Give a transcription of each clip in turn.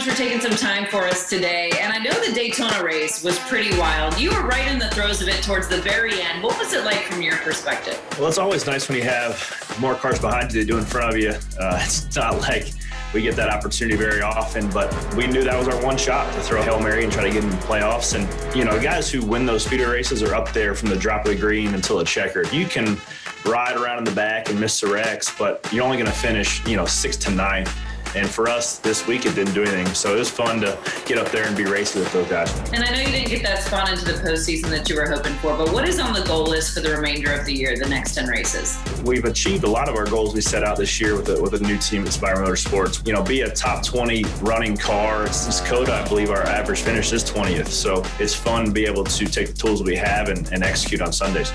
for taking some time for us today. And I know the Daytona race was pretty wild. You were right in the throes of it towards the very end. What was it like from your perspective? Well, it's always nice when you have more cars behind you than do in front of you. It's not like we get that opportunity very often, but we knew that was our one shot to throw a Hail Mary and try to get in the playoffs. And, you know, guys who win those speedway races are up there from the drop of the green until it's checkered. You can ride around in the back and miss the wrecks, but you're only going to finish, 6th to 9th. And for us this week, it didn't do anything. So it was fun to get up there and be racing with those guys. And I know you didn't get that spot into the postseason that you were hoping for, but what is on the goal list for the remainder of the year, the next 10 races? We've achieved a lot of our goals we set out this year with a new team at Spire Motorsports. Be a top 20 running car. It's Coda, I believe our average finish is 20th. So it's fun to be able to take the tools we have and execute on Sundays.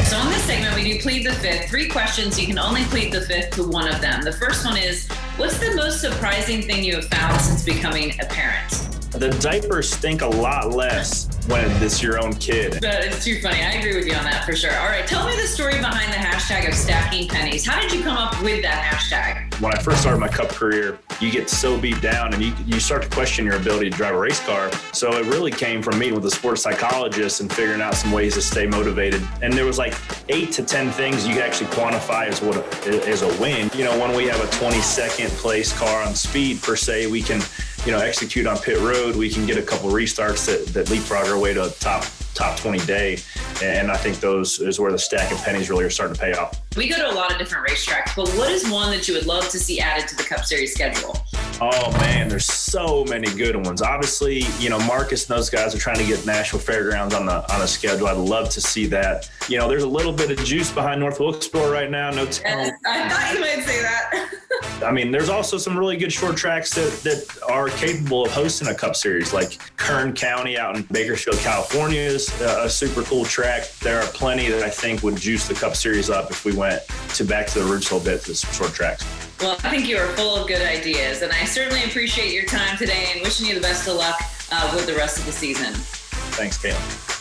So on this segment, we do plead the fifth. 3 questions. You can only plead the fifth to one of them. The first one is, what's the most surprising thing you have found since becoming a parent? The diapers stink a lot less when it's your own kid. That is too funny. I agree with you on that for sure. All right, tell me the story behind the hashtag of stacking pennies. How did you come up with that hashtag? When I first started my Cup career, you get so beat down and you start to question your ability to drive a race car. So it really came from meeting with a sports psychologist and figuring out some ways to stay motivated. And there was like 8 to 10 things you could actually quantify as a win. When we have a 22nd place car on speed per se, we can execute on pit road. We can get a couple restarts that leapfrog our way to a top 20 day. And I think those is where the stack of pennies really are starting to pay off. We go to a lot of different racetracks, but what is one that you would love to see added to the Cup Series schedule? Oh man, there's so many good ones. Obviously, Marcus and those guys are trying to get National Fairgrounds on a schedule. I'd love to see that. There's a little bit of juice behind North Wilkesboro right now. No telling. I thought you might say that. There's also some really good short tracks that are capable of hosting a Cup Series, like Kern County out in Bakersfield, California is a super cool track. There are plenty that I think would juice the Cup Series up if we went back to the roots a little bit to some short tracks. Well, I think you are full of good ideas, and I certainly appreciate your time today and wishing you the best of luck with the rest of the season. Thanks, KAITLYN.